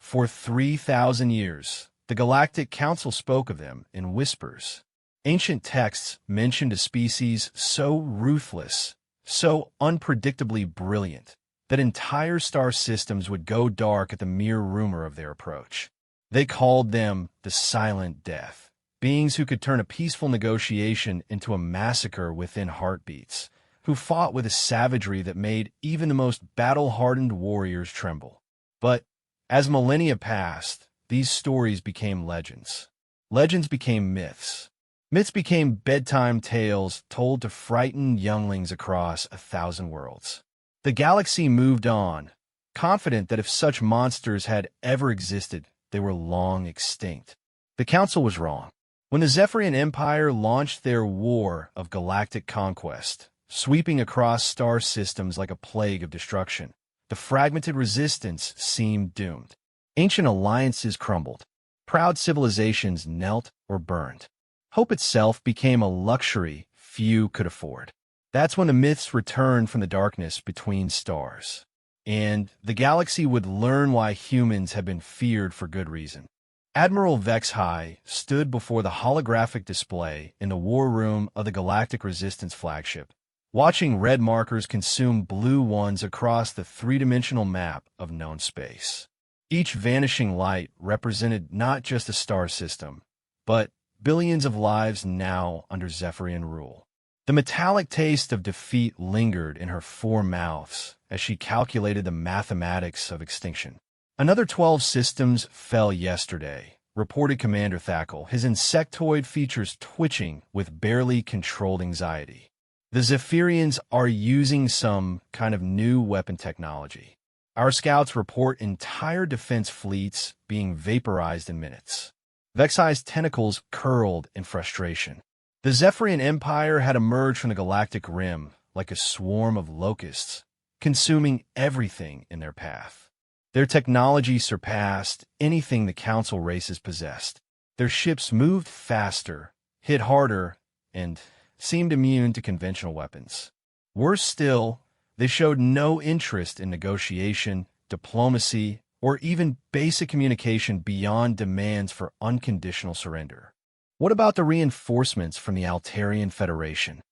For 3,000 years, the Galactic Council spoke of them in whispers. Ancient texts mentioned a species so ruthless, so unpredictably brilliant, that entire star systems would go dark at the mere rumor of their approach. They called them the Silent Death, beings who could turn a peaceful negotiation into a massacre within heartbeats, who fought with a savagery that made even the most battle-hardened warriors tremble. But as millennia passed, these stories became legends. Legends became myths. Myths became bedtime tales told to frighten younglings across 1,000 worlds. The galaxy moved on, confident that if such monsters had ever existed, they were long extinct. The Council was wrong. When the Zephyrian Empire launched their war of galactic conquest, sweeping across star systems like a plague of destruction, the fragmented resistance seemed doomed. Ancient alliances crumbled. Proud civilizations knelt or burned. Hope itself became a luxury few could afford. That's when the myths returned from the darkness between stars. And the galaxy would learn why humans had been feared for good reason. Admiral Vexhai stood before the holographic display in the war room of the Galactic Resistance flagship, watching red markers consume blue ones across the three-dimensional map of known space. Each vanishing light represented not just a star system, but billions of lives now under Zephyrian rule. The metallic taste of defeat lingered in her four mouths as she calculated the mathematics of extinction. Another 12 systems fell yesterday, reported Commander Thackle, his insectoid features twitching with barely controlled anxiety. The Zephyrians are using some kind of new weapon technology. Our scouts report entire defense fleets being vaporized in minutes. Vexai's tentacles curled in frustration. The Zephyrian Empire had emerged from the galactic rim like a swarm of locusts, consuming everything in their path. Their technology surpassed anything the Council races possessed. Their ships moved faster, hit harder, and seemed immune to conventional weapons. Worse still, they showed no interest in negotiation, diplomacy, or even basic communication beyond demands for unconditional surrender. What about the reinforcements from the Altarian Federation?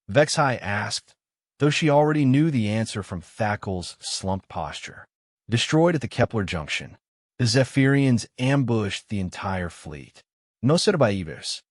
Vexhai asked, though she already knew the answer from Thackle's slumped posture. Destroyed at the Kepler Junction, the Zephyrians ambushed the entire fleet. No survivors.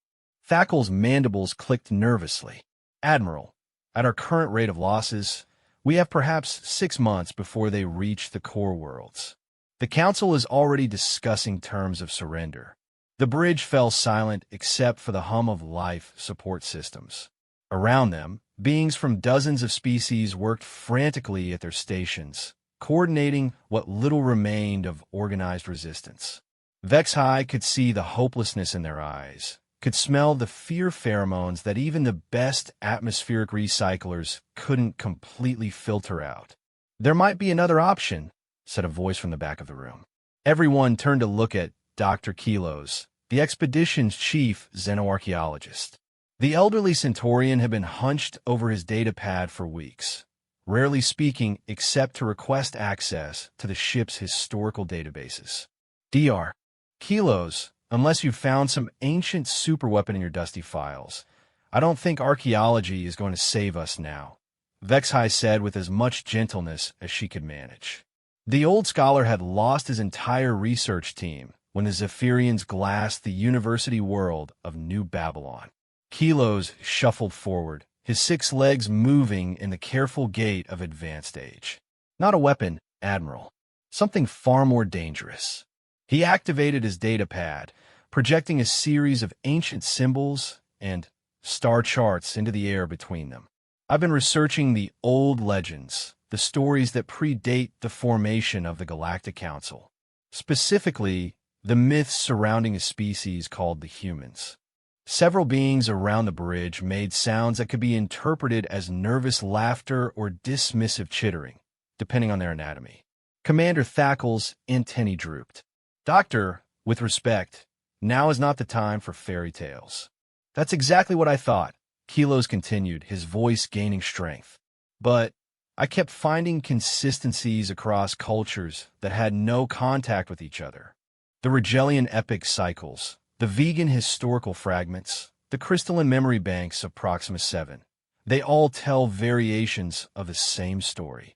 Thackle's mandibles clicked nervously. Admiral, at our current rate of losses, we have perhaps 6 months before they reach the core worlds. The Council is already discussing terms of surrender. The bridge fell silent except for the hum of life support systems. Around them, beings from dozens of species worked frantically at their stations, coordinating what little remained of organized resistance. Vexhai could see the hopelessness in their eyes, could smell the fear pheromones that even the best atmospheric recyclers couldn't completely filter out. "There might be another option," said a voice from the back of the room. Everyone turned to look at Dr. Kilos, the expedition's chief xenoarchaeologist. The elderly Centaurian had been hunched over his datapad for weeks, rarely speaking except to request access to the ship's historical databases. Dr. Kilos, unless you've found some ancient superweapon in your dusty files, I don't think archaeology is going to save us now, Vexhai said with as much gentleness as she could manage. The old scholar had lost his entire research team when the Zephyrians glassed the university world of New Babylon. Kilos shuffled forward, his 6 legs moving in the careful gait of advanced age. Not a weapon, Admiral. Something far more dangerous. He activated his datapad, projecting a series of ancient symbols and star charts into the air between them. I've been researching the old legends, the stories that predate the formation of the Galactic Council. Specifically, the myths surrounding a species called the humans. Several beings around the bridge made sounds that could be interpreted as nervous laughter or dismissive chittering, depending on their anatomy. Commander Thackle's antennae drooped. "Doctor, with respect, now is not the time for fairy tales." "That's exactly what I thought," Kilos continued, his voice gaining strength. "But I kept finding consistencies across cultures that had no contact with each other. The Rigelian epic cycles, the vegan historical fragments, the crystalline memory banks of Proxima 7. They all tell variations of the same story.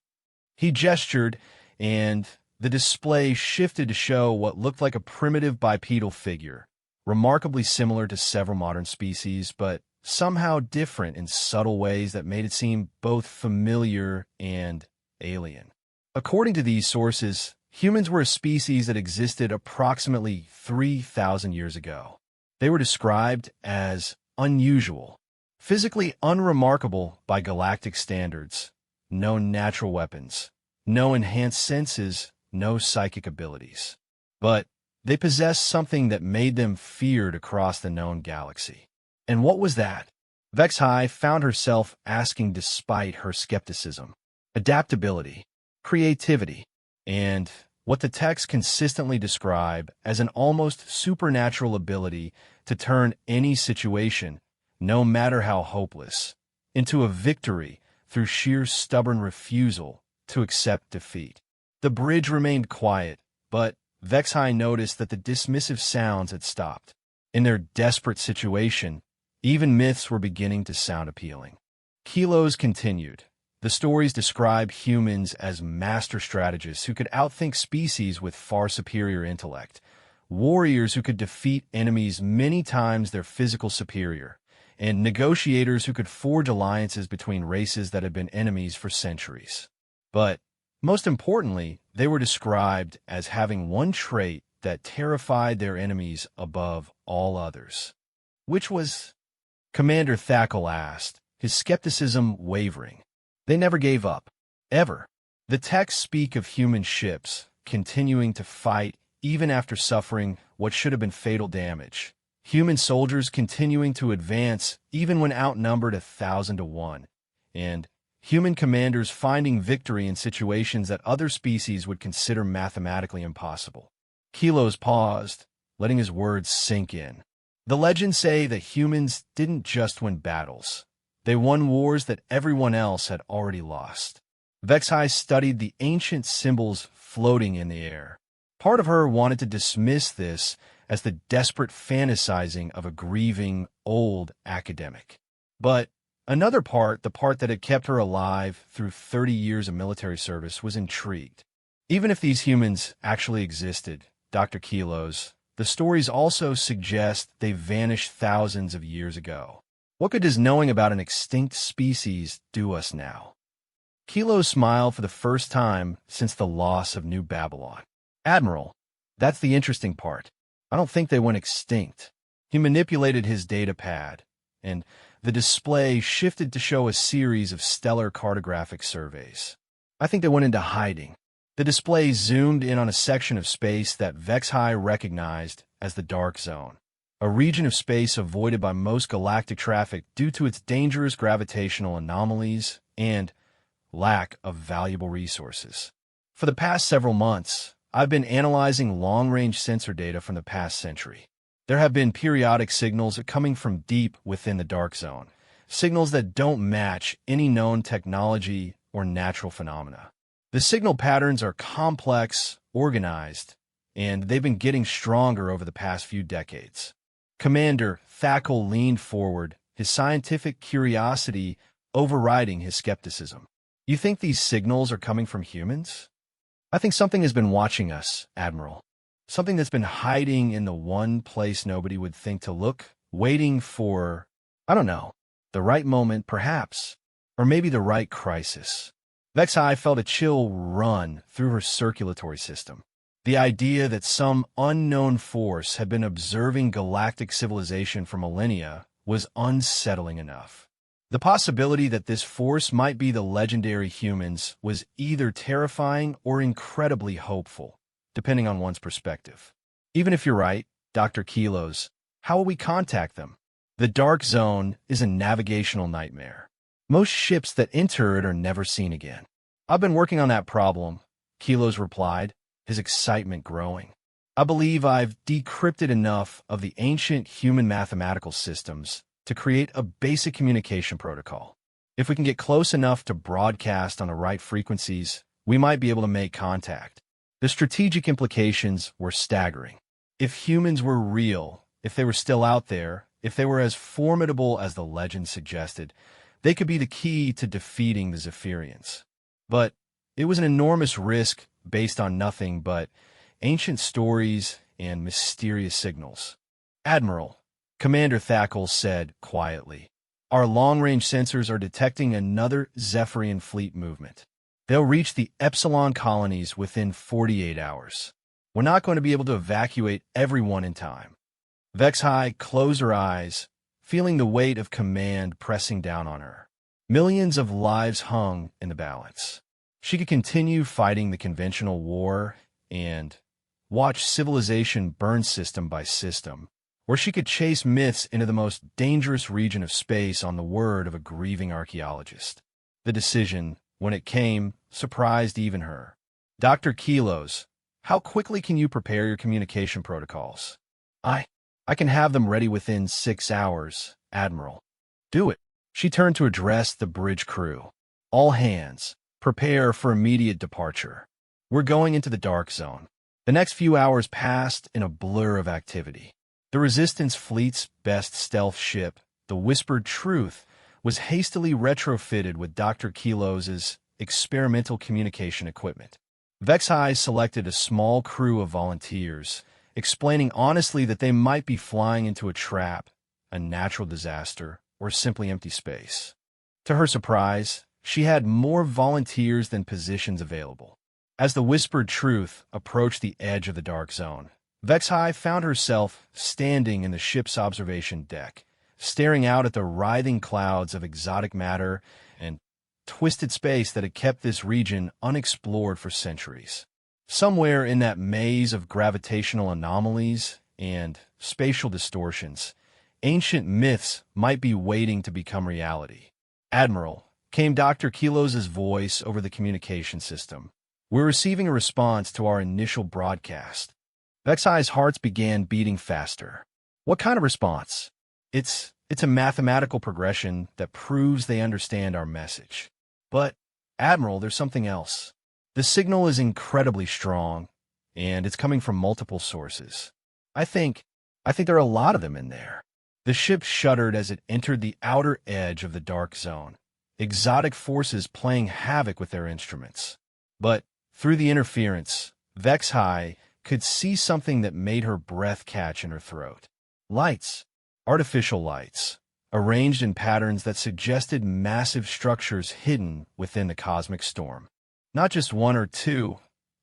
He gestured, and the display shifted to show what looked like a primitive bipedal figure, remarkably similar to several modern species, but somehow different in subtle ways that made it seem both familiar and alien. According to these sources, humans were a species that existed approximately 3,000 years ago. They were described as unusual, physically unremarkable by galactic standards, no natural weapons, no enhanced senses, no psychic abilities. But they possessed something that made them feared across the known galaxy. And what was that? Vexhai found herself asking despite her skepticism. Adaptability, creativity, and what the texts consistently describe as an almost supernatural ability to turn any situation, no matter how hopeless, into a victory through sheer stubborn refusal to accept defeat. The bridge remained quiet, but Vexhai noticed that the dismissive sounds had stopped. In their desperate situation, even myths were beginning to sound appealing. Kilos continued. The stories describe humans as master strategists who could outthink species with far superior intellect, warriors who could defeat enemies many times their physical superior, and negotiators who could forge alliances between races that had been enemies for centuries. But, most importantly, they were described as having one trait that terrified their enemies above all others. Which was? Commander Thackle asked, his skepticism wavering. They never gave up. Ever. The texts speak of human ships continuing to fight even after suffering what should have been fatal damage. Human soldiers continuing to advance even when outnumbered 1,000 to 1. And human commanders finding victory in situations that other species would consider mathematically impossible. Kilos paused, letting his words sink in. The legends say that humans didn't just win battles. They won wars that everyone else had already lost. Vexhai studied the ancient symbols floating in the air. Part of her wanted to dismiss this as the desperate fantasizing of a grieving, old academic. But another part, the part that had kept her alive through 30 years of military service, was intrigued. Even if these humans actually existed, Dr. Kilos, the stories also suggest they vanished thousands of years ago. What good does knowing about an extinct species do us now? Kilos smiled for the first time since the loss of New Babylon. Admiral, that's the interesting part. I don't think they went extinct. He manipulated his data pad, and the display shifted to show a series of stellar cartographic surveys. I think they went into hiding. The display zoomed in on a section of space that Vexhai recognized as the Dark Zone, a region of space avoided by most galactic traffic due to its dangerous gravitational anomalies and lack of valuable resources. For the past several months, I've been analyzing long-range sensor data from the past century. There have been periodic signals coming from deep within the Dark Zone, signals that don't match any known technology or natural phenomena. The signal patterns are complex, organized, and they've been getting stronger over the past few decades. Commander Thackle leaned forward, his scientific curiosity overriding his skepticism. You think these signals are coming from humans? I think something has been watching us, Admiral. Something that's been hiding in the one place nobody would think to look, waiting for, I don't know, the right moment perhaps, or maybe the right crisis. Vexhai felt a chill run through her circulatory system. The idea that some unknown force had been observing galactic civilization for millennia was unsettling enough. The possibility that this force might be the legendary humans was either terrifying or incredibly hopeful, depending on one's perspective. Even if you're right, Dr. Kilos, how will we contact them? The Dark Zone is a navigational nightmare. Most ships that enter it are never seen again. I've been working on that problem, Kilos replied, his excitement growing. I believe I've decrypted enough of the ancient human mathematical systems to create a basic communication protocol. If we can get close enough to broadcast on the right frequencies, we might be able to make contact. The strategic implications were staggering. If humans were real, if they were still out there, if they were as formidable as the legend suggested, they could be the key to defeating the Zephyrians. But it was an enormous risk based on nothing but ancient stories and mysterious signals. "Admiral," Commander Thackle said quietly, "our long-range sensors are detecting another Zephyrian fleet movement. They'll reach the Epsilon colonies within 48 hours. We're not going to be able to evacuate everyone in time." Vexhai closed her eyes, feeling the weight of command pressing down on her. Millions of lives hung in the balance. She could continue fighting the conventional war and watch civilization burn system by system, or she could chase myths into the most dangerous region of space on the word of a grieving archaeologist. The decision, when it came, surprised even her. "Dr. Kilos, how quickly can you prepare your communication protocols?" I can have them ready within 6 hours, Admiral." "Do it." She turned to address the bridge crew. "All hands, prepare for immediate departure. We're going into the dark zone." The next few hours passed in a blur of activity. The Resistance fleet's best stealth ship, the Whispered Truth, was hastily retrofitted with Dr. Kilos's experimental communication equipment. Vexhai selected a small crew of volunteers, explaining honestly that they might be flying into a trap, a natural disaster, or simply empty space. To her surprise, she had more volunteers than positions available. As the Whispered Truth approached the edge of the dark zone, Vexhai found herself standing in the ship's observation deck, staring out at the writhing clouds of exotic matter and twisted space that had kept this region unexplored for centuries. Somewhere in that maze of gravitational anomalies and spatial distortions, ancient myths might be waiting to become reality. "Admiral," came Dr. Kilos's voice over the communication system, "we're receiving a response to our initial broadcast." Vexhai's hearts began beating faster. "What kind of response?" It's a mathematical progression that proves they understand our message." "But, Admiral, there's something else. The signal is incredibly strong, and it's coming from multiple sources. I think there are a lot of them in there." The ship shuddered as it entered the outer edge of the dark zone, exotic forces playing havoc with their instruments. But through the interference, Vexhai could see something that made her breath catch in her throat. Lights, artificial lights, arranged in patterns that suggested massive structures hidden within the cosmic storm. Not just one or two,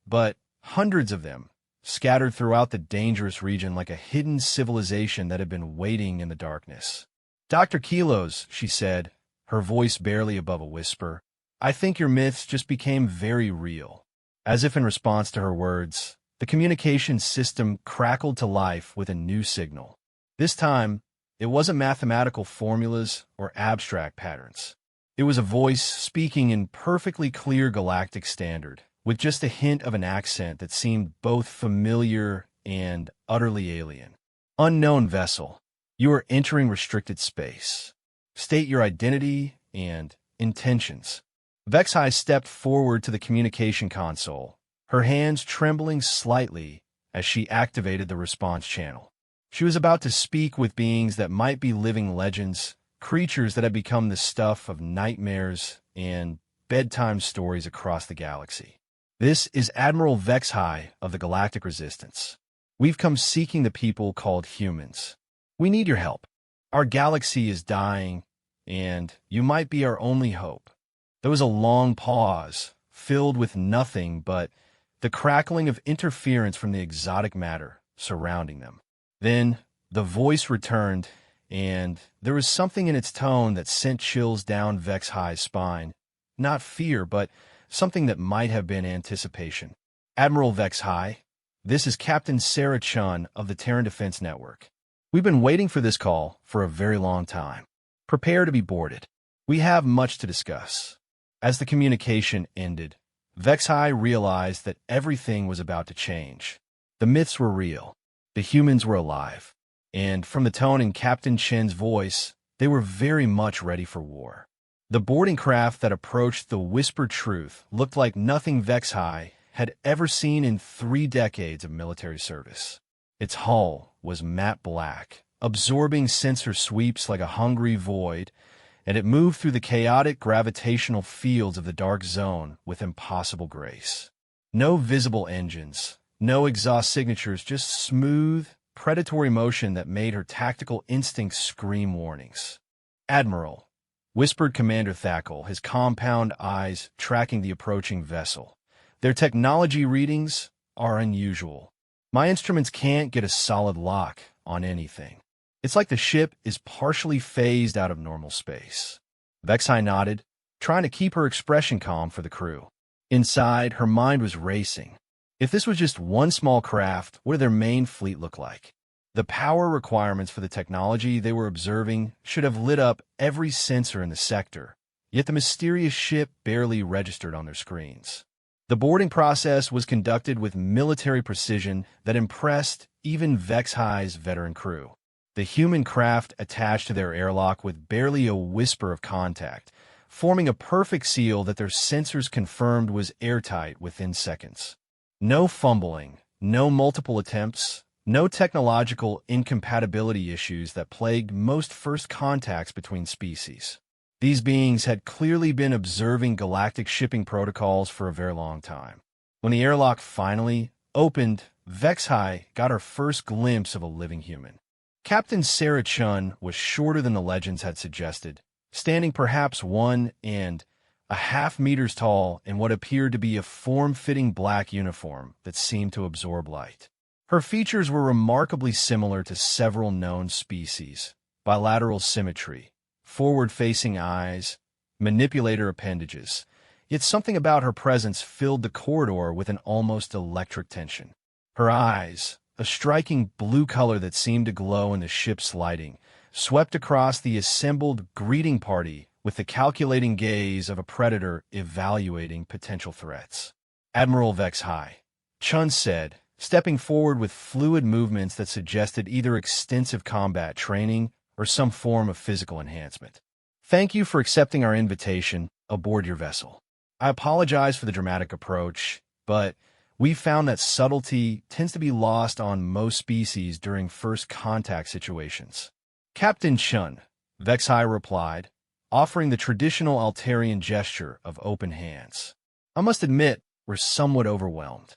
but hundreds of them, scattered throughout the dangerous region like a hidden civilization that had been waiting in the darkness. "Dr. Kilos," she said, her voice barely above a whisper, "I think your myths just became very real." As if in response to her words, the communication system crackled to life with a new signal. This time, it wasn't mathematical formulas or abstract patterns. It was a voice speaking in perfectly clear galactic standard, with just a hint of an accent that seemed both familiar and utterly alien. "Unknown vessel, you are entering restricted space. State your identity and intentions." Vexhai stepped forward to the communication console, her hands trembling slightly as she activated the response channel. She was about to speak with beings that might be living legends, creatures that had become the stuff of nightmares and bedtime stories across the galaxy. "This is Admiral Vexhai of the Galactic Resistance. We've come seeking the people called humans. We need your help. Our galaxy is dying, and you might be our only hope." There was a long pause, filled with nothing but the crackling of interference from the exotic matter surrounding them. Then the voice returned, and there was something in its tone that sent chills down Vexhai's spine. Not fear, but something that might have been anticipation. "Admiral Vexhai, this is Captain Sarah Chun of the Terran Defense Network. We've been waiting for this call for a very long time. Prepare to be boarded. We have much to discuss." As the communication ended, Vexhai realized that everything was about to change. The myths were real. The humans were alive. And from the tone in Captain Chen's voice, they were very much ready for war. The boarding craft that approached the whispered truth looked like nothing Vexhai had ever seen in 3 decades of military service. Its hull was matte black, absorbing sensor sweeps like a hungry void, and it moved through the chaotic gravitational fields of the dark zone with impossible grace. No visible engines, no exhaust signatures, just smooth, predatory motion that made her tactical instincts scream warnings. "Admiral," whispered Commander Thackle, his compound eyes tracking the approaching vessel. "Their technology readings are unusual. My instruments can't get a solid lock on anything. It's like the ship is partially phased out of normal space." Vexhai nodded, trying to keep her expression calm for the crew. Inside, her mind was racing. If this was just one small craft, what did their main fleet look like? The power requirements for the technology they were observing should have lit up every sensor in the sector, yet the mysterious ship barely registered on their screens. The boarding process was conducted with military precision that impressed even Vexhai's veteran crew. The human craft attached to their airlock with barely a whisper of contact, forming a perfect seal that their sensors confirmed was airtight within seconds. No fumbling, no multiple attempts, no technological incompatibility issues that plagued most first contacts between species. These beings had clearly been observing galactic shipping protocols for a very long time. When the airlock finally opened, Vexhai got her first glimpse of a living human. Captain Sarah Chun was shorter than the legends had suggested, standing perhaps 1.5 meters tall in what appeared to be a form-fitting black uniform that seemed to absorb light. Her features were remarkably similar to several known species: bilateral symmetry, forward-facing eyes, manipulator appendages. Yet something about her presence filled the corridor with an almost electric tension. Her eyes, a striking blue color that seemed to glow in the ship's lighting, swept across the assembled greeting party with the calculating gaze of a predator evaluating potential threats. "Admiral Vexhai," Chun said, stepping forward with fluid movements that suggested either extensive combat training or some form of physical enhancement. "Thank you for accepting our invitation aboard your vessel. I apologize for the dramatic approach, but we've found that subtlety tends to be lost on most species during first contact situations." "Captain Chun," Vexhai replied, offering the traditional Altarian gesture of open hands. "I must admit, we're somewhat overwhelmed.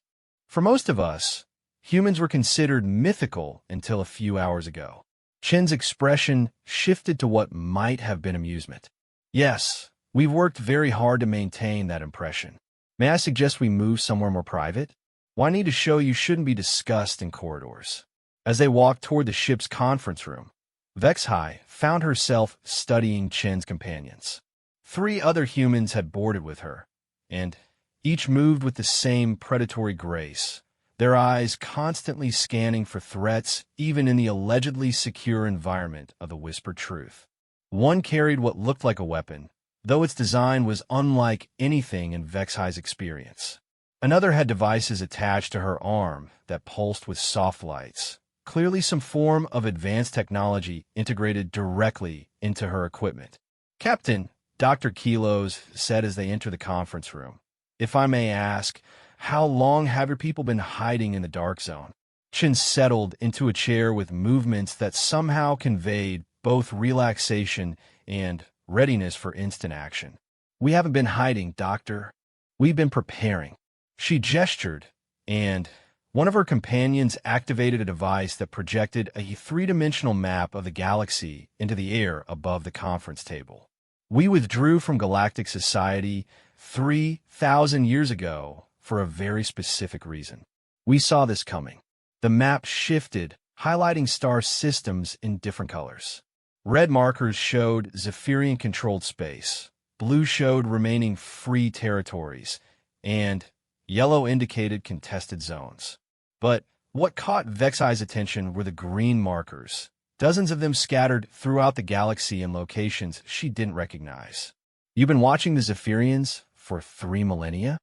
For most of us, humans were considered mythical until a few hours ago." Chin's expression shifted to what might have been amusement. "Yes, we've worked very hard to maintain that impression. May I suggest we move somewhere more private? Why need a show you shouldn't be discussed in corridors?" As they walked toward the ship's conference room, Vexhai found herself studying Chin's companions. 3 other humans had boarded with her, and each moved with the same predatory grace, their eyes constantly scanning for threats even in the allegedly secure environment of the whispered truth. One carried what looked like a weapon, though its design was unlike anything in Vexhai's experience. Another had devices attached to her arm that pulsed with soft lights, clearly some form of advanced technology integrated directly into her equipment. "Captain," Dr. Kilos said as they entered the conference room, "if I may ask, how long have your people been hiding in the dark zone?" Chin settled into a chair with movements that somehow conveyed both relaxation and readiness for instant action. "We haven't been hiding, Doctor. We've been preparing." She gestured, and one of her companions activated a device that projected a 3-dimensional map of the galaxy into the air above the conference table. "We withdrew from galactic society 3,000 years ago for a very specific reason. We saw this coming." The map shifted, highlighting star systems in different colors. Red markers showed Zephyrian-controlled space, blue showed remaining free territories, and yellow indicated contested zones. But what caught Vexhai's attention were the green markers, dozens of them scattered throughout the galaxy in locations she didn't recognize. "You've been watching the Zephyrians for 3 millennia?"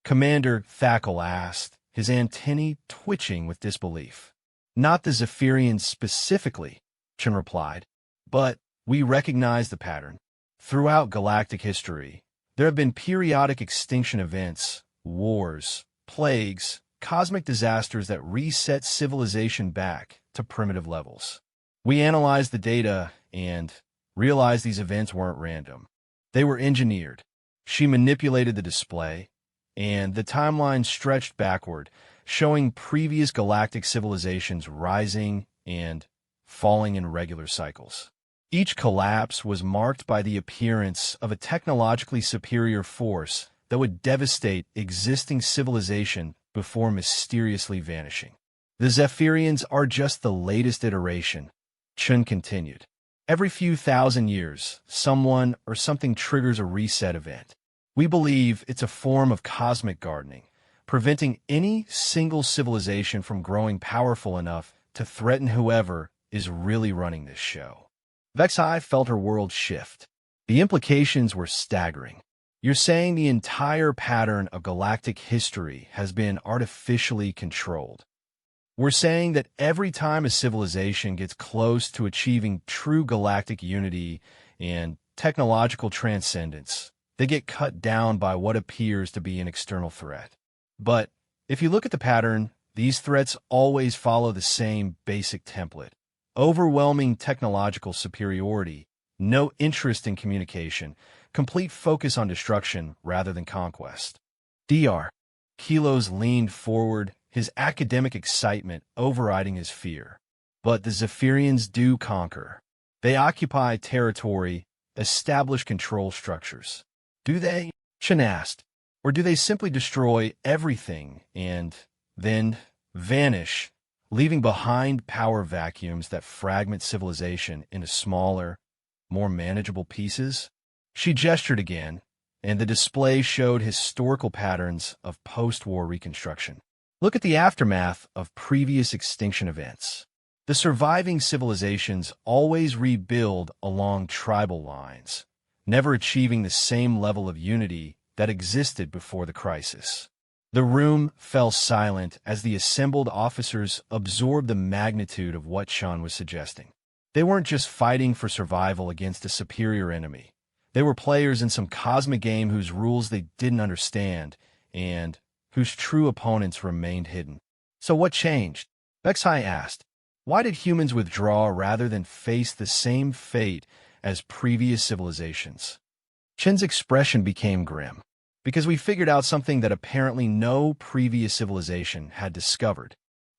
Commander Thackle asked, his antennae twitching with disbelief. "Not the Zephyrians specifically," Chin replied, "but we recognize the pattern. Throughout galactic history, there have been periodic extinction events, wars, plagues, cosmic disasters that reset civilization back to primitive levels. We analyzed the data and realized these events weren't random. They were engineered. She manipulated the display, and the timeline stretched backward, showing previous galactic civilizations rising and falling in regular cycles. Each collapse was marked by the appearance of a technologically superior force that would devastate existing civilization before mysteriously vanishing. The Zephyrians are just the latest iteration, Chun continued. Every few thousand years, someone or something triggers a reset event. We believe it's a form of cosmic gardening, preventing any single civilization from growing powerful enough to threaten whoever is really running this show. Vexai felt her world shift. The implications were staggering. You're saying the entire pattern of galactic history has been artificially controlled. We're saying that every time a civilization gets close to achieving true galactic unity and technological transcendence, they get cut down by what appears to be an external threat. But if you look at the pattern, these threats always follow the same basic template. Overwhelming technological superiority, no interest in communication, complete focus on destruction rather than conquest. Dr. Kilos leaned forward, his academic excitement overriding his fear. But the Zephyrians do conquer. They occupy territory, establish control structures. Do they? Chen asked. Or do they simply destroy everything and then vanish, leaving behind power vacuums that fragment civilization into smaller, more manageable pieces? She gestured again, and the display showed historical patterns of post-war reconstruction. Look at the aftermath of previous extinction events. The surviving civilizations always rebuild along tribal lines, never achieving the same level of unity that existed before the crisis. The room fell silent as the assembled officers absorbed the magnitude of what Sean was suggesting. They weren't just fighting for survival against a superior enemy. They were players in some cosmic game whose rules they didn't understand and whose true opponents remained hidden. So what changed? Vexai asked. Why did humans withdraw rather than face the same fate as previous civilizations? Chen's expression became grim. Because we figured out something that apparently no previous civilization had discovered.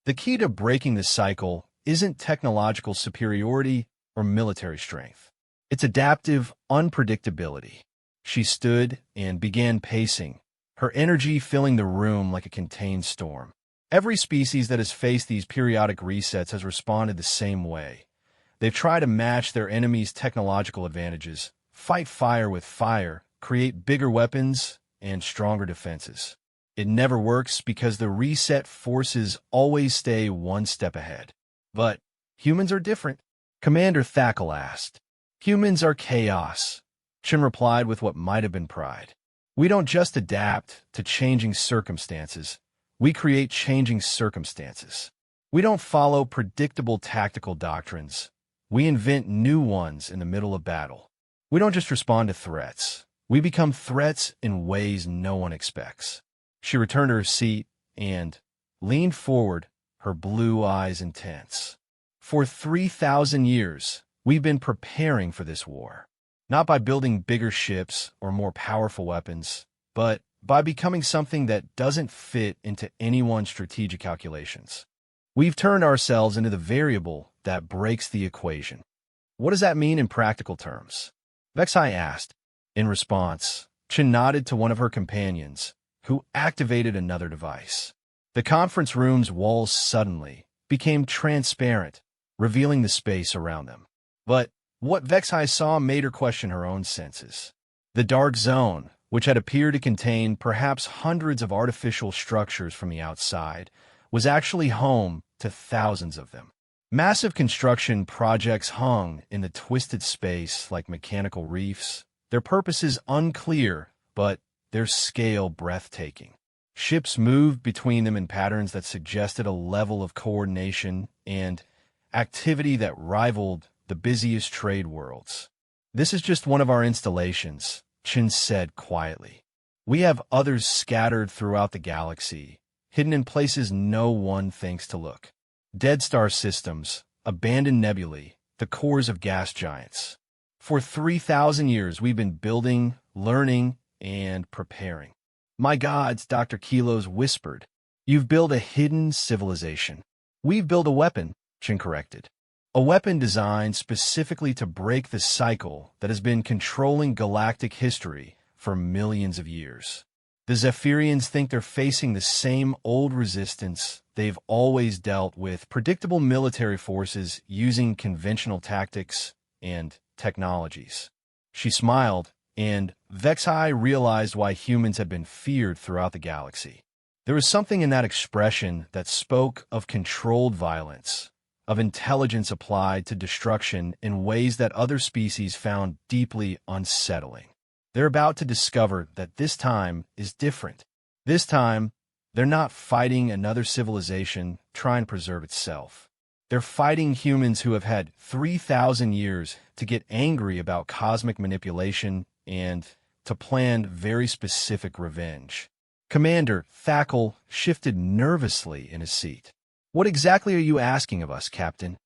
The key to breaking the cycle isn't technological superiority or military strength. It's adaptive unpredictability. She stood and began pacing, her energy filling the room like a contained storm. Every species that has faced these periodic resets has responded the same way. They've tried to match their enemy's technological advantages, fight fire with fire, create bigger weapons, and stronger defenses. It never works because the reset forces always stay one step ahead. But humans are different, Commander Thackle asked. Humans are chaos, Chen replied with what might have been pride. We don't just adapt to changing circumstances, we create changing circumstances. We don't follow predictable tactical doctrines, we invent new ones in the middle of battle. We don't just respond to threats, we become threats in ways no one expects. She returned to her seat and leaned forward, her blue eyes intense. For 3,000 years, we've been preparing for this war. Not by building bigger ships or more powerful weapons, but by becoming something that doesn't fit into anyone's strategic calculations. We've turned ourselves into the variable that breaks the equation. What does that mean in practical terms? Vexai asked. In response, Chen nodded to one of her companions, who activated another device. The conference room's walls suddenly became transparent, revealing the space around them. But what Vexai saw made her question her own senses. The dark zone, which had appeared to contain perhaps hundreds of artificial structures from the outside, was actually home to thousands of them. Massive construction projects hung in the twisted space like mechanical reefs, their purposes unclear, but their scale breathtaking. Ships moved between them in patterns that suggested a level of coordination and activity that rivaled the busiest trade worlds. This is just one of our installations, Chin said quietly. We have others scattered throughout the galaxy, hidden in places no one thinks to look. Dead star systems, abandoned nebulae, the cores of gas giants. For 3,000 years, we've been building, learning, and preparing. My gods, Dr. Kilos whispered. You've built a hidden civilization. We've built a weapon, Chin corrected. A weapon designed specifically to break the cycle that has been controlling galactic history for millions of years. The Zephyrians think they're facing the same old resistance they've always dealt with, predictable military forces using conventional tactics and technologies. She smiled, and Vexai realized why humans had been feared throughout the galaxy. There was something in that expression that spoke of controlled violence, of intelligence applied to destruction in ways that other species found deeply unsettling. They're about to discover that this time is different. This time, they're not fighting another civilization trying to preserve itself. They're fighting humans who have had 3,000 years to get angry about cosmic manipulation and to plan very specific revenge. Commander Thackle shifted nervously in his seat. What exactly are you asking of us, Captain?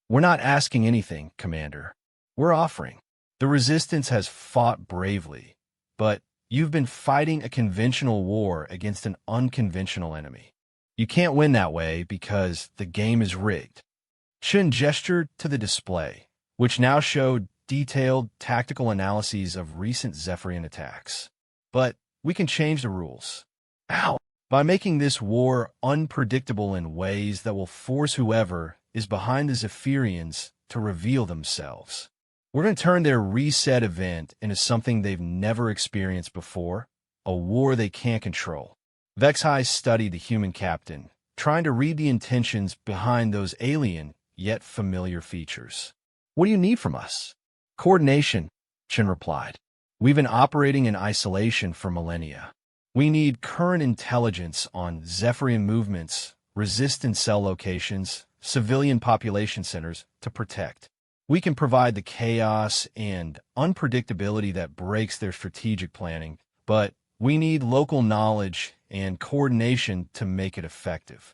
We're not asking anything, Commander. We're offering. The Resistance has fought bravely, but you've been fighting a conventional war against an unconventional enemy. You can't win that way because the game is rigged. Chin gestured to the display, which now showed detailed tactical analyses of recent Zephyrian attacks. But we can change the rules. How? By making this war unpredictable in ways that will force whoever is behind the Zephyrians to reveal themselves. We're going to turn their reset event into something they've never experienced before, a war they can't control. Vexai studied the human captain, trying to read the intentions behind those alien yet familiar features. What do you need from us? Coordination, Chin replied. We've been operating in isolation for millennia. We need current intelligence on Zephyrian movements, resistant cell locations, civilian population centers to protect. We can provide the chaos and unpredictability that breaks their strategic planning, but we need local knowledge and coordination to make it effective.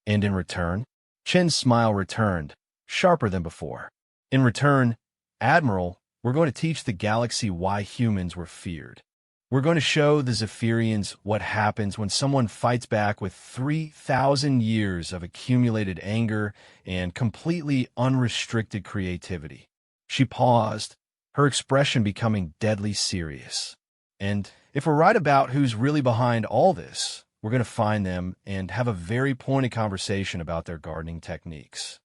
And in return, Chin's smile returned, sharper than before. In return, Admiral, we're going to teach the galaxy why humans were feared. We're going to show the Zephyrians what happens when someone fights back with 3,000 years of accumulated anger and completely unrestricted creativity. She paused, her expression becoming deadly serious. And if we're right about who's really behind all this, we're going to find them and have a very pointed conversation about their gardening techniques.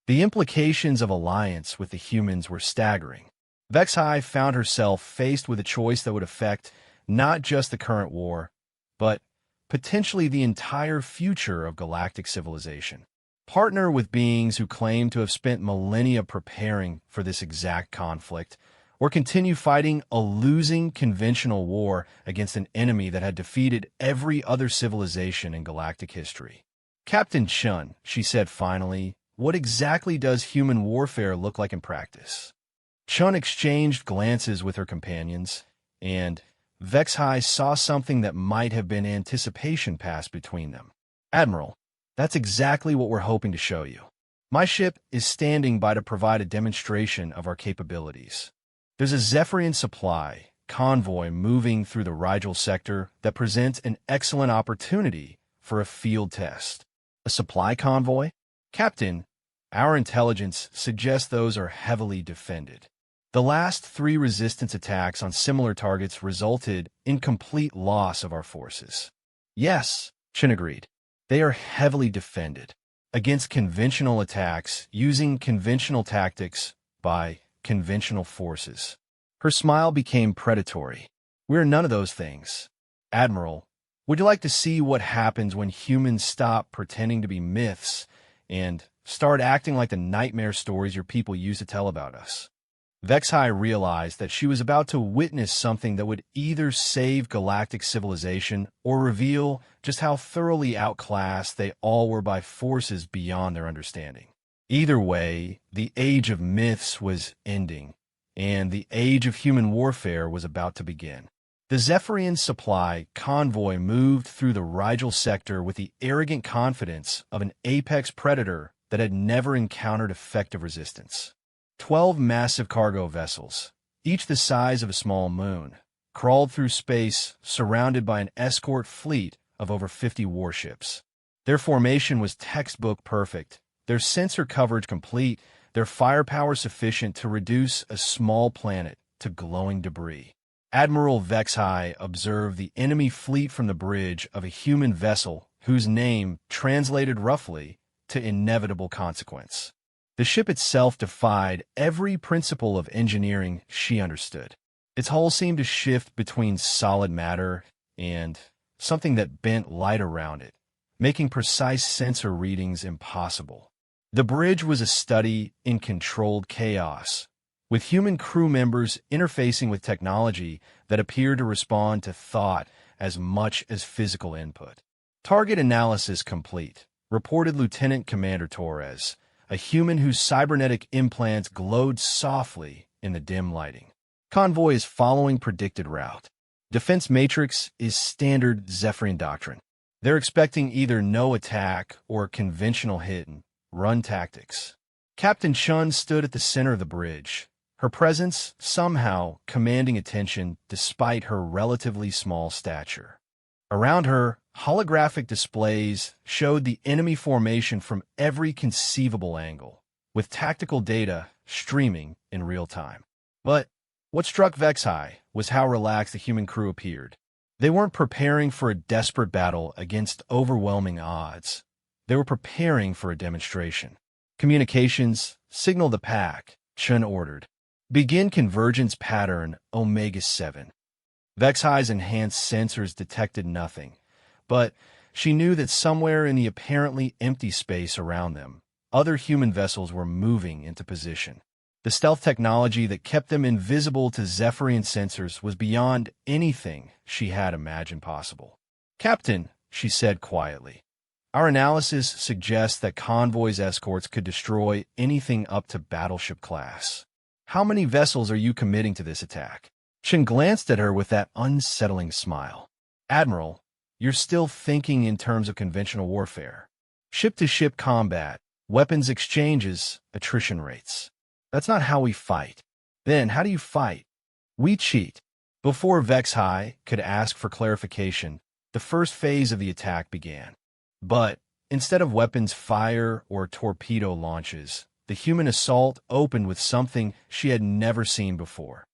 The implications of alliance with the humans were staggering. Vexai found herself faced with a choice that would affect not just the current war, but potentially the entire future of galactic civilization. Partner with beings who claim to have spent millennia preparing for this exact conflict, or continue fighting a losing conventional war against an enemy that had defeated every other civilization in galactic history. Captain Chun, she said finally, what exactly does human warfare look like in practice? Chun exchanged glances with her companions, and Vexai saw something that might have been anticipation pass between them. Admiral, that's exactly what we're hoping to show you. My ship is standing by to provide a demonstration of our capabilities. There's a Zephyrian supply convoy moving through the Rigel sector that presents an excellent opportunity for a field test. A supply convoy? Captain, our intelligence suggests those are heavily defended. The last 3 resistance attacks on similar targets resulted in complete loss of our forces. Yes, Chin agreed. They are heavily defended against conventional attacks using conventional tactics by conventional forces. Her smile became predatory. We're none of those things. Admiral, would you like to see what happens when humans stop pretending to be myths and start acting like the nightmare stories your people use to tell about us? Vexai realized that she was about to witness something that would either save galactic civilization or reveal just how thoroughly outclassed they all were by forces beyond their understanding. Either way, the age of myths was ending, and the age of human warfare was about to begin. The Zephyrian supply convoy moved through the Rigel sector with the arrogant confidence of an apex predator that had never encountered effective resistance. 12 massive cargo vessels, each the size of a small moon, crawled through space surrounded by an escort fleet of over 50 warships. Their formation was textbook perfect, their sensor coverage complete, their firepower sufficient to reduce a small planet to glowing debris. Admiral Vexhai observed the enemy fleet from the bridge of a human vessel whose name translated roughly to inevitable consequence. The ship itself defied every principle of engineering she understood. Its hull seemed to shift between solid matter and something that bent light around it, making precise sensor readings impossible. The bridge was a study in controlled chaos, with human crew members interfacing with technology that appeared to respond to thought as much as physical input. Target analysis complete, reported Lieutenant Commander Torres, a human whose cybernetic implants glowed softly in the dim lighting. Convoy is following predicted route. Defense matrix is standard Zephyrian doctrine. They're expecting either no attack or conventional hit-and-run tactics. Captain Chun stood at the center of the bridge, her presence somehow commanding attention despite her relatively small stature. Around her, holographic displays showed the enemy formation from every conceivable angle, with tactical data streaming in real time. But what struck Vexhai was how relaxed the human crew appeared. They weren't preparing for a desperate battle against overwhelming odds. They were preparing for a demonstration. Communications, signal the pack, Chun ordered. Begin convergence pattern Omega-7. Vexhai's enhanced sensors detected nothing, but she knew that somewhere in the apparently empty space around them, other human vessels were moving into position. The stealth technology that kept them invisible to Zephyrian sensors was beyond anything she had imagined possible. Captain, she said quietly, our analysis suggests that convoy's escorts could destroy anything up to battleship class. How many vessels are you committing to this attack? Chen glanced at her with that unsettling smile. Admiral, you're still thinking in terms of conventional warfare. Ship-to-ship combat, weapons exchanges, attrition rates. That's not how we fight. Then how do you fight? We cheat. Before Vexhai could ask for clarification, the first phase of the attack began. But instead of weapons fire or torpedo launches, the human assault opened with something she had never seen before.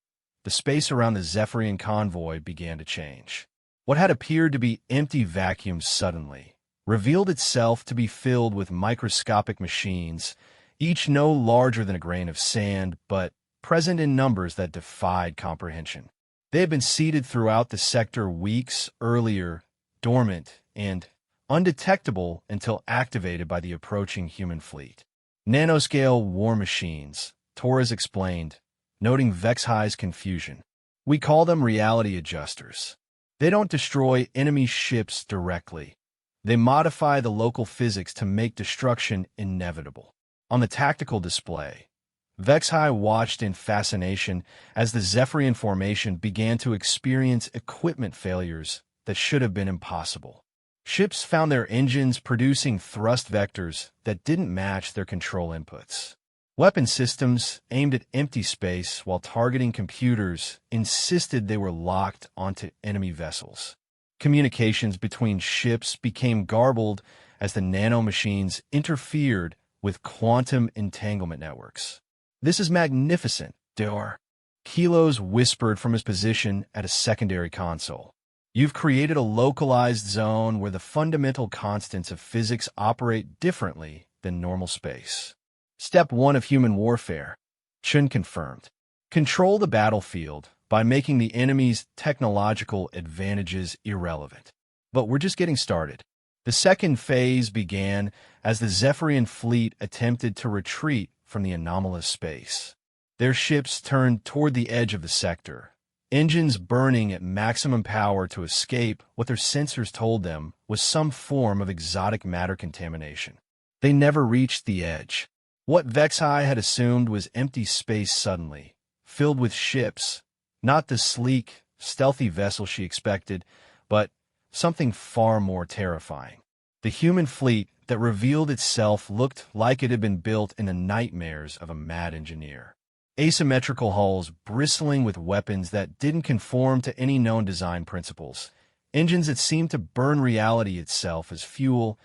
The space around the Zephyrian convoy began to change. What had appeared to be empty vacuums suddenly revealed itself to be filled with microscopic machines, each no larger than a grain of sand, but present in numbers that defied comprehension. They had been seated throughout the sector weeks earlier, dormant and undetectable until activated by the approaching human fleet. Nanoscale war machines, Torres explained, noting Vexhai's confusion. We call them reality adjusters. They don't destroy enemy ships directly. They modify the local physics to make destruction inevitable. On the tactical display, Vexhai watched in fascination as the Zephyrian formation began to experience equipment failures that should have been impossible. Ships found their engines producing thrust vectors that didn't match their control inputs. Weapon systems aimed at empty space while targeting computers insisted they were locked onto enemy vessels. Communications between ships became garbled as the nanomachines interfered with quantum entanglement networks. This is magnificent, Dior. Kilos whispered from his position at a secondary console. You've created a localized zone where the fundamental constants of physics operate differently than normal space. Step 1 of human warfare, Chun confirmed. Control the battlefield by making the enemy's technological advantages irrelevant. But we're just getting started. The second phase began as the Zephyrian fleet attempted to retreat from the anomalous space. Their ships turned toward the edge of the sector, engines burning at maximum power to escape what their sensors told them was some form of exotic matter contamination. They never reached the edge. What Vexhai had assumed was empty space suddenly filled with ships, not the sleek, stealthy vessel she expected, but something far more terrifying. The human fleet that revealed itself looked like it had been built in the nightmares of a mad engineer. Asymmetrical hulls bristling with weapons that didn't conform to any known design principles, engines that seemed to burn reality itself as fuel,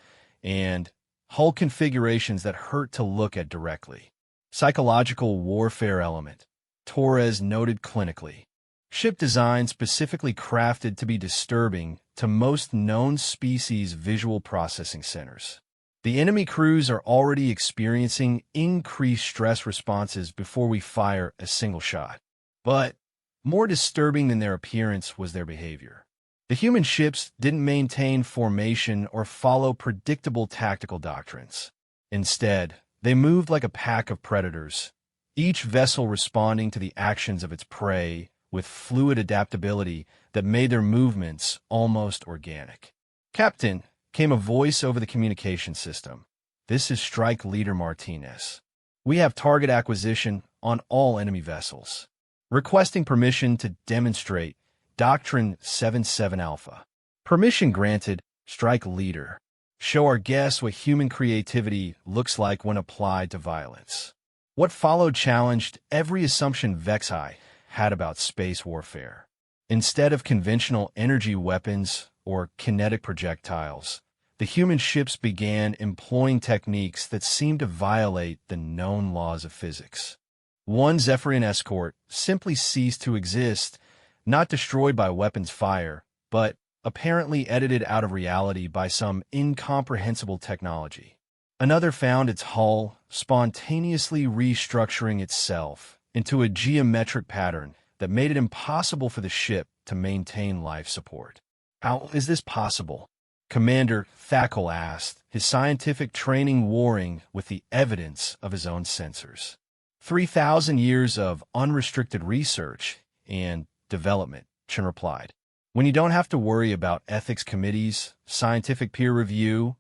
and hull configurations that hurt to look at directly. Psychological warfare element, Torres noted clinically. Ship design specifically crafted to be disturbing to most known species' visual processing centers. The enemy crews are already experiencing increased stress responses before we fire a single shot. But more disturbing than their appearance was their behavior. The human ships didn't maintain formation or follow predictable tactical doctrines. Instead, they moved like a pack of predators, each vessel responding to the actions of its prey with fluid adaptability that made their movements almost organic. "Captain," came a voice over the communication system. "This is Strike Leader Martinez. We have target acquisition on all enemy vessels. Requesting permission to demonstrate Doctrine 77 Alpha. Permission granted, Strike Leader. Show our guests what human creativity looks like when applied to violence." What followed challenged every assumption Vexai had about space warfare. Instead of conventional energy weapons or kinetic projectiles, the human ships began employing techniques that seemed to violate the known laws of physics. One Zephyrian escort simply ceased to exist, not destroyed by weapons fire, but apparently edited out of reality by some incomprehensible technology. Another found its hull spontaneously restructuring itself into a geometric pattern that made it impossible for the ship to maintain life support. "How is this possible?" Commander Thackle asked, his scientific training warring with the evidence of his own sensors. 3,000 years of unrestricted research and development, Chen replied. "When you don't have to worry about ethics committees, scientific peer review,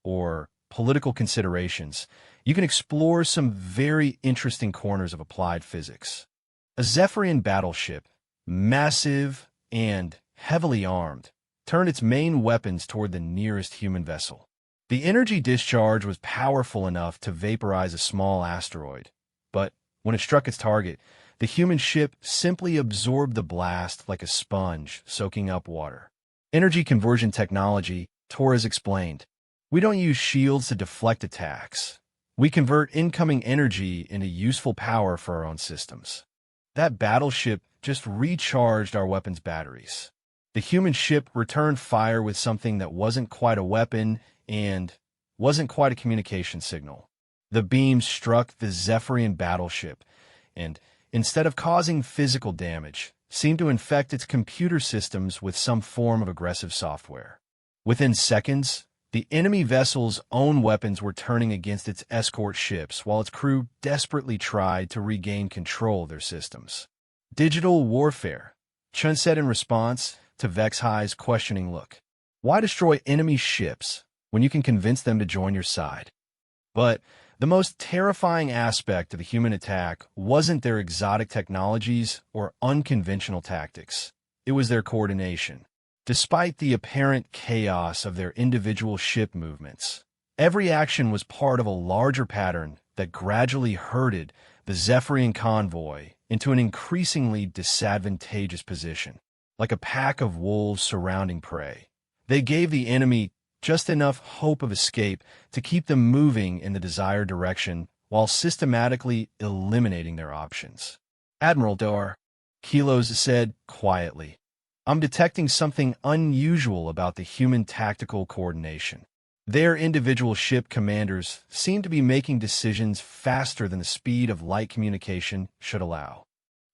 or political considerations, you can explore some very interesting corners of applied physics." A Zephyrian battleship, massive and heavily armed, turned its main weapons toward the nearest human vessel. The energy discharge was powerful enough to vaporize a small asteroid, but when it struck its target, the human ship simply absorbed the blast like a sponge soaking up water. "Energy conversion technology," Torres explained. "We don't use shields to deflect attacks. We convert incoming energy into useful power for our own systems." That battleship just recharged our weapons batteries. The human ship returned fire with something that wasn't quite a weapon and wasn't quite a communication signal. The beam struck the Zephyrian battleship, and instead of causing physical damage, seemed to infect its computer systems with some form of aggressive software. Within seconds, the enemy vessel's own weapons were turning against its escort ships while its crew desperately tried to regain control of their systems. "Digital warfare," Chun said in response to Vexhai's questioning look. "Why destroy enemy ships when you can convince them to join your side?" But the most terrifying aspect of the human attack wasn't their exotic technologies or unconventional tactics. It was their coordination. Despite the apparent chaos of their individual ship movements, every action was part of a larger pattern that gradually herded the Zephyrian convoy into an increasingly disadvantageous position. Like a pack of wolves surrounding prey, they gave the enemy just enough hope of escape to keep them moving in the desired direction while systematically eliminating their options. "Admiral Dar," Kilos said quietly, "I'm detecting something unusual about the human tactical coordination. Their individual ship commanders seem to be making decisions faster than the speed of light communication should allow."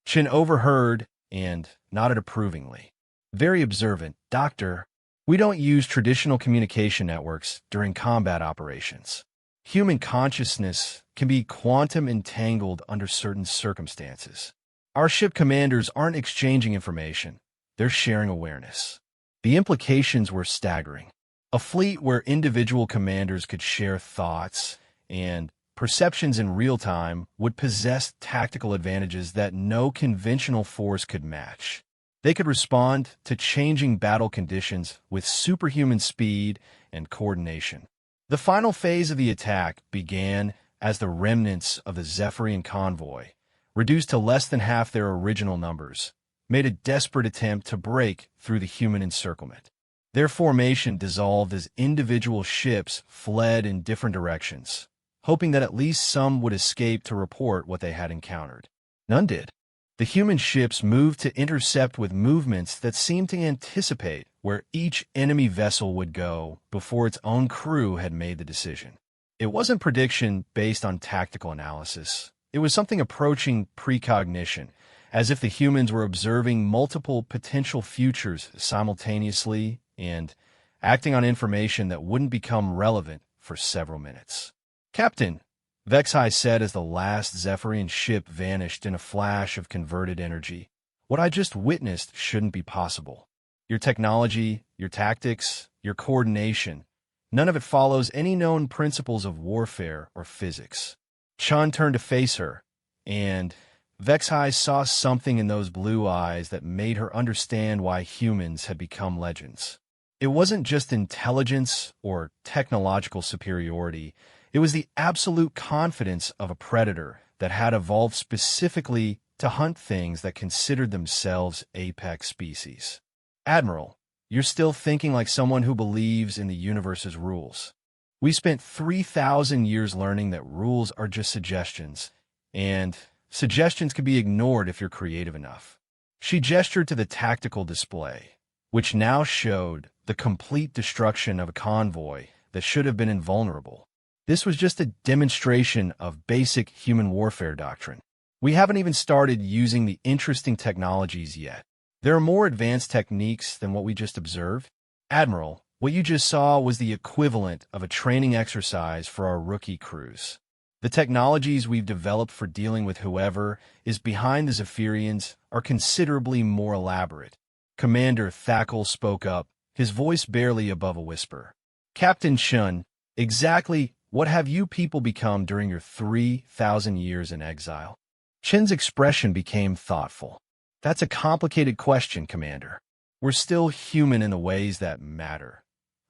Chen overheard and nodded approvingly. "Very observant, Doctor. We don't use traditional communication networks during combat operations. Human consciousness can be quantum entangled under certain circumstances. Our ship commanders aren't exchanging information. They're sharing awareness." The implications were staggering. A fleet where individual commanders could share thoughts and perceptions in real time would possess tactical advantages that no conventional force could match. They could respond to changing battle conditions with superhuman speed and coordination. The final phase of the attack began as the remnants of the Zephyrian convoy, reduced to less than half their original numbers, made a desperate attempt to break through the human encirclement. Their formation dissolved as individual ships fled in different directions, hoping that at least some would escape to report what they had encountered. None did. The human ships moved to intercept with movements that seemed to anticipate where each enemy vessel would go before its own crew had made the decision. It wasn't prediction based on tactical analysis. It was something approaching precognition, as if the humans were observing multiple potential futures simultaneously and acting on information that wouldn't become relevant for several minutes. "Captain," Vexai said as the last Zephyrian ship vanished in a flash of converted energy, "what I just witnessed shouldn't be possible. Your technology, your tactics, your coordination, none of it follows any known principles of warfare or physics." Chun turned to face her, and Vexai saw something in those blue eyes that made her understand why humans had become legends. It wasn't just intelligence or technological superiority. It was the absolute confidence of a predator that had evolved specifically to hunt things that considered themselves apex species. "Admiral, you're still thinking like someone who believes in the universe's rules. We spent 3,000 years learning that rules are just suggestions, and suggestions can be ignored if you're creative enough." She gestured to the tactical display, which now showed the complete destruction of a convoy that should have been invulnerable. This was just a demonstration of basic human warfare doctrine. We haven't even started using the interesting technologies yet. There are more advanced techniques than what we just observed. "Admiral, what you just saw was the equivalent of a training exercise for our rookie crews. The technologies we've developed for dealing with whoever is behind the Zephyrians are considerably more elaborate." Commander Thackle spoke up, his voice barely above a whisper. "Captain Chun, exactly what have you people become during your 3,000 years in exile?" Chin's expression became thoughtful. "That's a complicated question, Commander. We're still human in the ways that matter.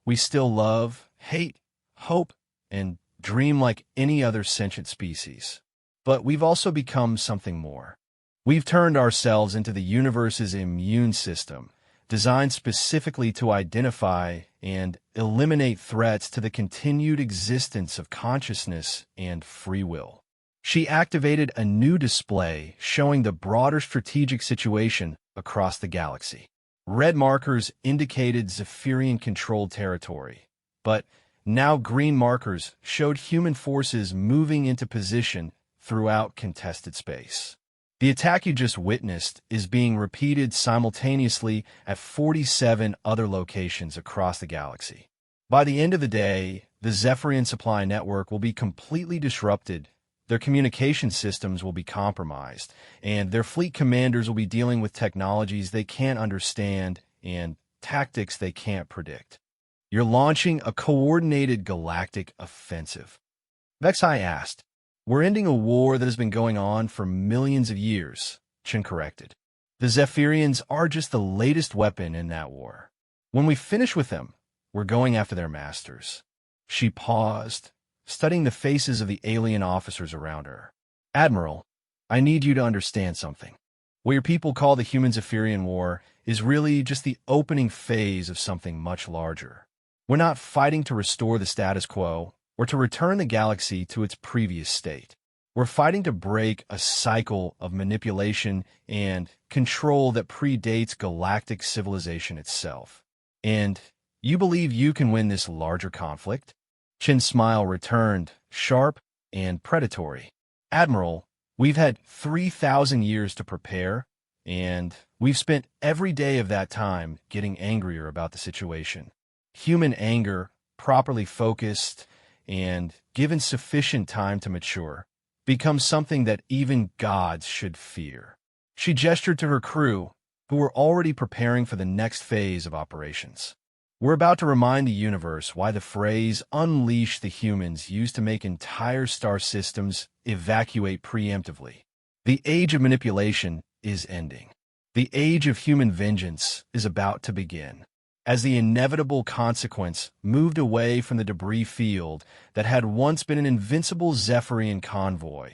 We still love, hate, hope, and dream like any other sentient species. But we've also become something more. We've turned ourselves into the universe's immune system, designed specifically to identify and eliminate threats to the continued existence of consciousness and free will." She activated a new display showing the broader strategic situation across the galaxy. Red markers indicated Zephyrian-controlled territory, but now green markers showed human forces moving into position throughout contested space. The attack you just witnessed is being repeated simultaneously at 47 other locations across the galaxy. By the end of the day, the Zephyrian supply network will be completely disrupted, their communication systems will be compromised, and their fleet commanders will be dealing with technologies they can't understand and tactics they can't predict. "You're launching a coordinated galactic offensive?" Vexai asked. "We're ending a war that has been going on for millions of years," Chin corrected. "The Zephyrians are just the latest weapon in that war. When we finish with them, we're going after their masters." She paused, studying the faces of the alien officers around her. "Admiral, I need you to understand something. What your people call the Human Zephyrian War is really just the opening phase of something much larger. We're not fighting to restore the status quo or to return the galaxy to its previous state. We're fighting to break a cycle of manipulation and control that predates galactic civilization itself. And you believe you can win this larger conflict?" Chin's smile returned, sharp and predatory. "Admiral, we've had 3,000 years to prepare, and we've spent every day of that time getting angrier about the situation. Human anger, properly focused, and given sufficient time to mature, becomes something that even gods should fear." She gestured to her crew, who were already preparing for the next phase of operations. We're about to remind the universe why the phrase "unleash the humans" used to make entire star systems evacuate preemptively. The age of manipulation is ending. The age of human vengeance is about to begin. As the inevitable consequence moved away from the debris field that had once been an invincible Zephyrian convoy,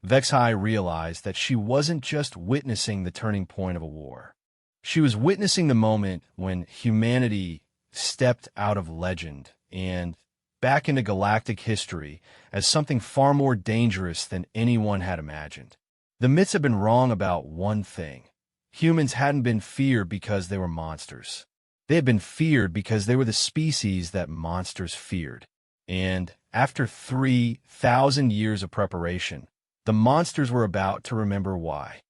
Vexai realized that she wasn't just witnessing the turning point of a war. She was witnessing the moment when humanity stepped out of legend and back into galactic history as something far more dangerous than anyone had imagined. The myths had been wrong about one thing. Humans hadn't been feared because they were monsters. They had been feared because they were the species that monsters feared. And after 3,000 years of preparation, the monsters were about to remember why.